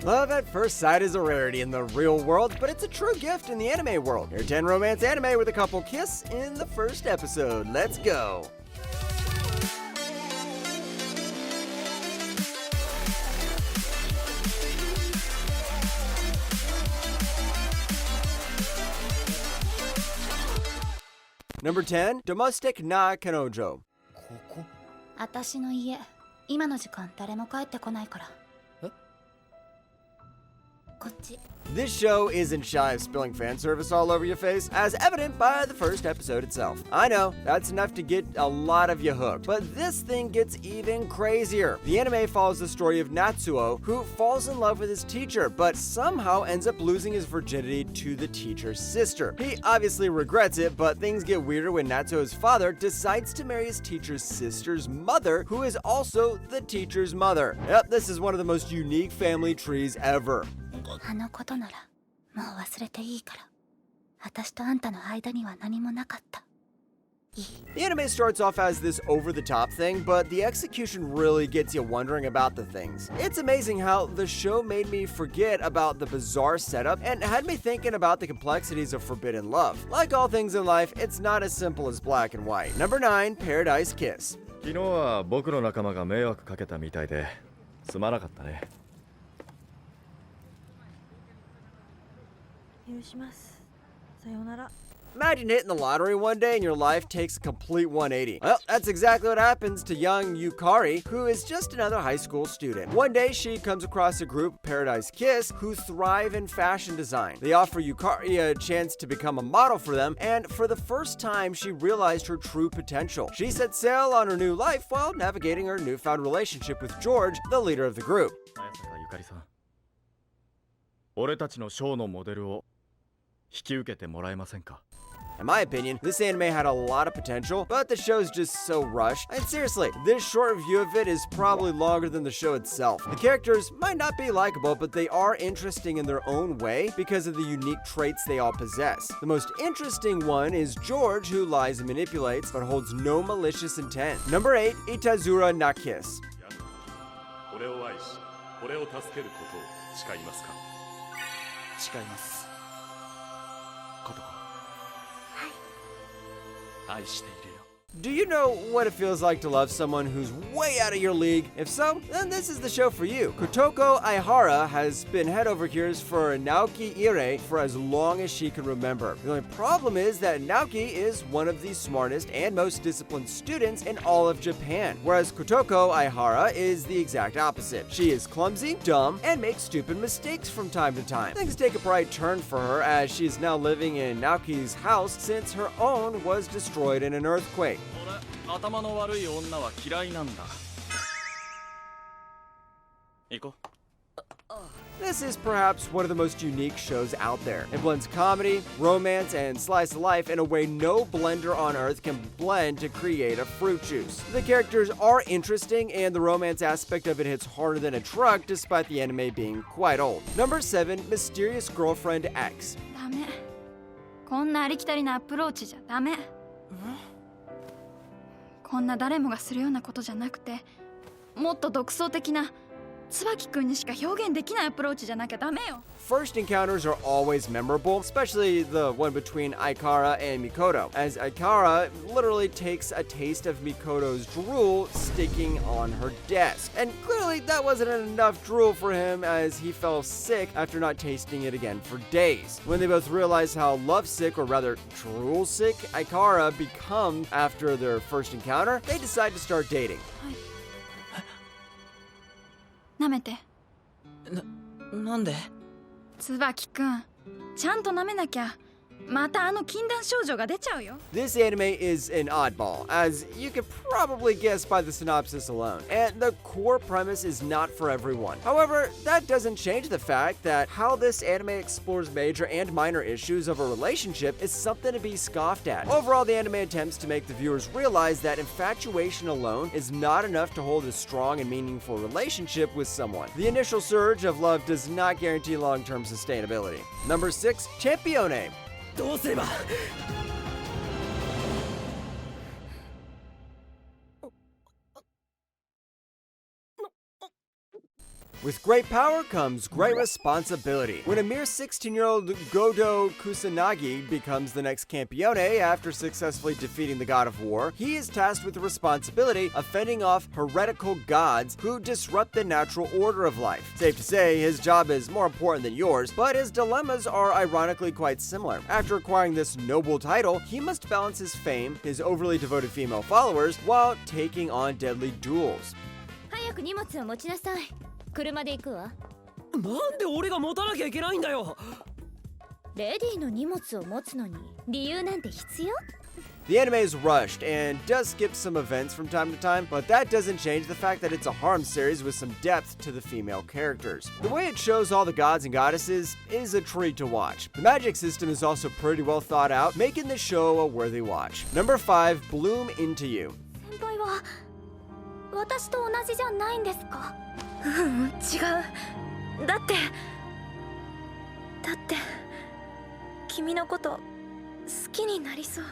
Love at first sight is a rarity in the real world, but it's a true gift in the anime world. Here 10 romance anime with a couple kiss in the first episode. Let's go! Number 10, Domestic na Kanojo. 私の家、今の時間誰も帰ってこないから。こっち。 This show isn't shy of spilling fan service all over your face, as evident by the first episode itself. I know, that's enough to get a lot of you hooked, but this thing gets even crazier. The anime follows the story of Natsuo, who falls in love with his teacher, but somehow ends up losing his virginity to the teacher's sister. He obviously regrets it, but things get weirder when Natsuo's father decides to marry his teacher's sister's mother, who is also the teacher's mother. Yep, this is one of the most unique family trees ever. あのことならもう忘れていいから。私とあんたの間には何もなかった。いい。 The anime starts off as this over-the-top thing, but the execution really gets you wondering about the things. It's amazing how the show made me forget about the bizarre setup and had me thinking about the complexities of forbidden love. Like all things in life, it's not as simple as black and white. Number 9, Paradise Kiss. 昨日は僕の仲間が迷惑かけたみたいですまなかったね。 許します。さようなら。 Imagine hitting the lottery one day and your life takes a complete 180. Well, that's exactly what happens to young Yukari, who is just another high school student. One day, she comes across a group, Paradise Kiss, who thrive in fashion design. They offer Yukari a chance to become a model for them, and for the first time, she realized her true potential. She set sail on her new life while navigating her newfound relationship with George, the leader of the group. ゆかりさん、俺たちのショーのモデルを引き受けてもらえませんか? In my opinion, this anime had a lot of potential, but the show's just so rushed. And seriously, this short review of it is probably longer than the show itself. The characters might not be likable, but they are interesting in their own way because of the unique traits they all possess. The most interesting one is George, who lies and manipulates, but holds no malicious intent. Number 8, Itazura na Kiss. 俺を愛し、俺を助けることを誓いますか? 誓います。 Do you know what it feels like to love someone who's way out of your league? If so, then this is the show for you. Kotoko Aihara has been head over heels for Naoki Ire for as long as she can remember. The only problem is that Naoki is one of the smartest and most disciplined students in all of Japan, whereas Kotoko Aihara is the exact opposite. She is clumsy, dumb, and makes stupid mistakes from time to time. Things take a bright turn for her as she is now living in Naoki's house since her own was destroyed in an earthquake. 俺、頭の悪い女は嫌いなんだ。行こう。 This is perhaps one of the most unique shows out there. It blends comedy, romance, and slice of life in a way no blender on earth can blend to create a fruit juice. The characters are interesting, and the romance aspect of it hits harder than a truck despite the anime being quite old. Number 7, Mysterious Girlfriend X. ダメ。こんなありきたりなアプローチじゃダメ。こんな誰もがするようなことじゃなくて、もっと独創的な。 椿くんにしか表現できないアプローチじゃなきゃダメよ。 First encounters are always memorable, especially the one between Aikara and Mikoto, as Aikara literally takes a taste of Mikoto's drool sticking on her desk. And clearly that wasn't enough drool for him as he fell sick after not tasting it again for days. When they both realize how lovesick, or rather drool sick, Aikara becomes after their first encounter, they decide to start dating. 舐めて。なんで？椿くん、ちゃんと舐めなきゃ。またあの禁断症状が出ちゃうよ。 This anime is an oddball, as you could probably guess by the synopsis alone, and the core premise is not for everyone. However, that doesn't change the fact that how this anime explores major and minor issues of a relationship is something to be scoffed at. Overall, the anime attempts to make the viewers realize that infatuation alone is not enough to hold a strong and meaningful relationship with someone. The initial surge of love does not guarantee long-term sustainability. Number 6, Champione. どうすれば。With great power comes great responsibility. When a mere 16-year-old Godo Kusanagi becomes the next Campione after successfully defeating the god of war, he is tasked with the responsibility of fending off heretical gods who disrupt the natural order of life. Safe to say, his job is more important than yours, but his dilemmas are ironically quite similar. After acquiring this noble title, he must balance his fame, his overly devoted female followers, while taking on deadly duels. 早く荷物を持ちなさい。車で行くわ。なんで俺が持たなきゃいけないんだよ。レディの荷物を持つのに理由なんて必要？ The anime is rushed and does skip some events from time to time, but that doesn't change the fact that it's a harem series with some depth to the female characters. The way it shows all the gods and goddesses is a treat to watch. The magic system is also pretty well thought out, making the show a worthy watch. Number 5, Bloom Into You. 先輩は私と同じじゃないんですか？違う。だって君のこと好きになりそう。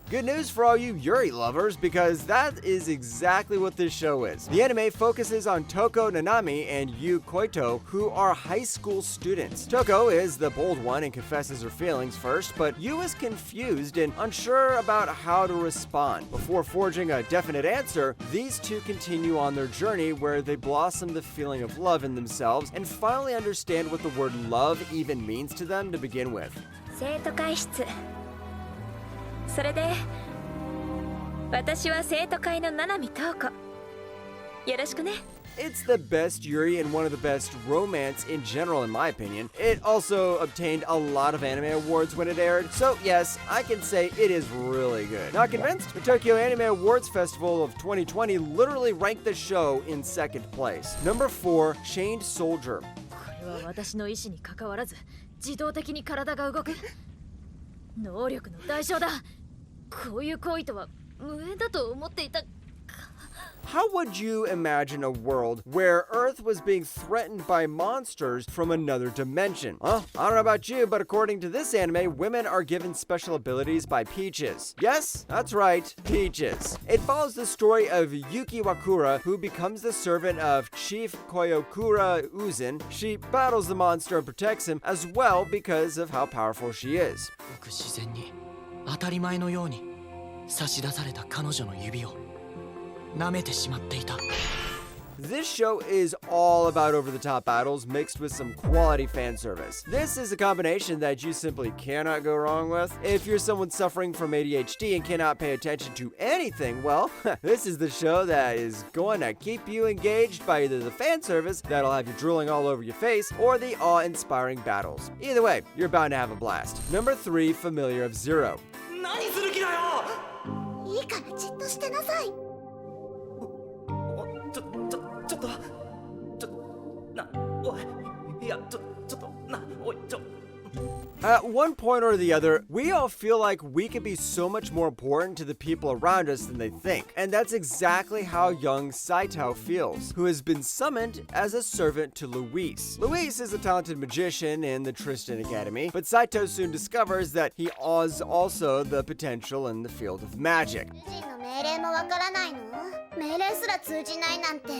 Good news for all you Yuri lovers, because that is exactly what this show is. The anime focuses on Toko Nanami and Yu Koito, who are high school students. Toko is the bold one and confesses her feelings first, but Yu is confused and unsure about how to respond. Before forging a definite answer, these two continue on their journey where they blossom the feeling of love in themselves and finally understand what the word love even means to them to begin with. 生徒会室。それで私は生徒会の七海東子。よろしくね。 It's the best Yuri and one of the best romance in general, in my opinion. It also obtained a lot of anime awards when it aired, so yes, I can say it is really good. Not convinced? The Tokyo Anime Awards Festival of 2020 literally ranked the show in second place. Number 4, Chained Soldier. これは私の意志に関わらず自動的に体が動く。能力の代償だ。こういう行為とは無縁だと思っていた。 How would you imagine a world where Earth was being threatened by monsters from another dimension? Well, I don't know about you, but according to this anime, women are given special abilities by Peaches. Yes, that's right, Peaches. It follows the story of Yuki Wakura, who becomes the servant of Chief Koyokura Uzin. She battles the monster and protects him as well because of how powerful she is. ごく自然に当たり前のように差し出された彼女の指を舐めてしまっていた。 This show is all about over-the-top battles mixed with some quality fan service. This is a combination that you simply cannot go wrong with. If you're someone suffering from ADHD and cannot pay attention to anything, well, this is the show that is going to keep you engaged by either the fan service that'll have you drooling all over your face or the awe-inspiring battles. Either way, you're bound to have a blast. Number 3, Familiar of Zero. 何する気だよ。いいからじっとしてなさい。ちょっとなおいいやちょっとなおいAt one point or the other, we all feel like we could be so much more important to the people around us than they think. And that's exactly how young Saito feels, who has been summoned as a servant to Luis. Luis is a talented magician in the Tristan Academy, but Saito soon discovers that he has also the potential in the field of magic. 命令もわからないの？命令すら通じないなんて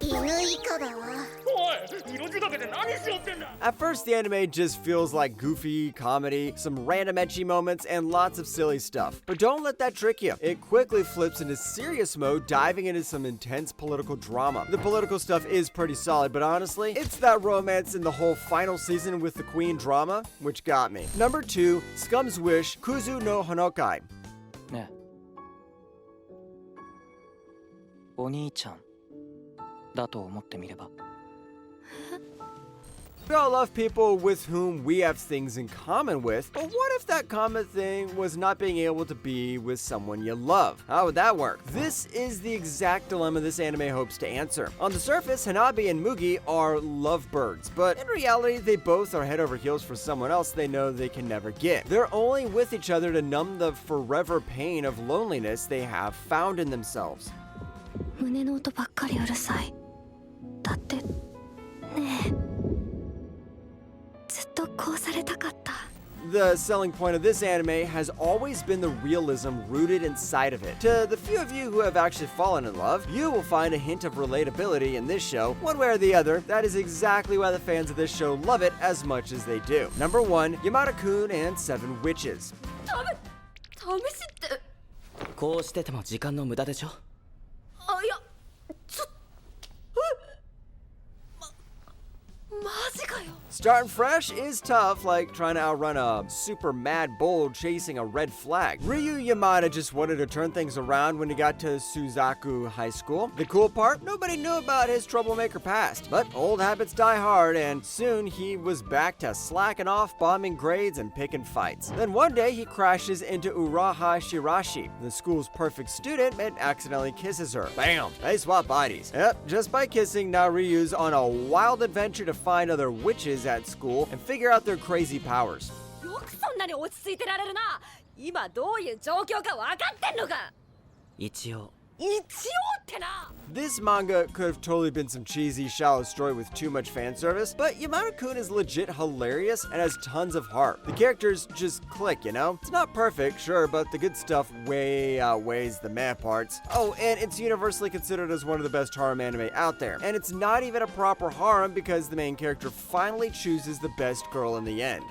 犬以下だわ。おい、色仕掛けて何しようってんだ。 At first, the anime just feels like goofy comedy, some random ecchi moments, and lots of silly stuff. But don't let that trick you. It quickly flips into serious mode, diving into some intense political drama. The political stuff is pretty solid, but honestly, it's that romance in the whole final season with the queen drama, which got me. Number 2, Scum's Wish, Kuzu no Honokai. ねえお兄ちゃんだと思ってみれば。 We all love people with whom we have things in common with, but what if that common thing was not being able to be with someone you love? How would that work? This is the exact dilemma this anime hopes to answer. On the surface, Hanabi and Mugi are lovebirds, but in reality, they both are head over heels for someone else they know they can never get. They're only with each other to numb the forever pain of loneliness they have found in themselves. 胸の音ばっかりうるさい。だってねえずっとこうされたかった。The selling point of this anime has always been the realism rooted inside of it. To the few of you who have actually fallen in love, you will find a hint of relatability in this show, one way or the other. That is exactly why the fans of this show love it as much as they do. Number 1, Yamada-kun and 7 Witches. 試しって。こうしてても時間の無駄でしょ。あ、いや、マジかよ。 Starting fresh is tough, like trying to outrun a super mad bull chasing a red flag. Ryu Yamada just wanted to turn things around when he got to Suzaku High School. The cool part, nobody knew about his troublemaker past. But old habits die hard, and soon he was back to slacking off, bombing grades, and picking fights. Then one day he crashes into Uraha Shirashi, the school's perfect student, and accidentally kisses her. Bam! They swap bodies. Yep, just by kissing, now Ryu's on a wild adventure to find other witches at school and figure out their crazy powers. よくそんなに落ち着いてられるな。今どういう状況か分かってんのか。一応。一応ってな。 This manga could have totally been some cheesy, shallow story with too much fan service, but Yamada-kun is legit hilarious and has tons of heart. The characters just click, you know? It's not perfect, sure, but the good stuff way outweighs the meh parts. Oh, and it's universally considered as one of the best harem anime out there. And it's not even a proper harem because the main character finally chooses the best girl in the end.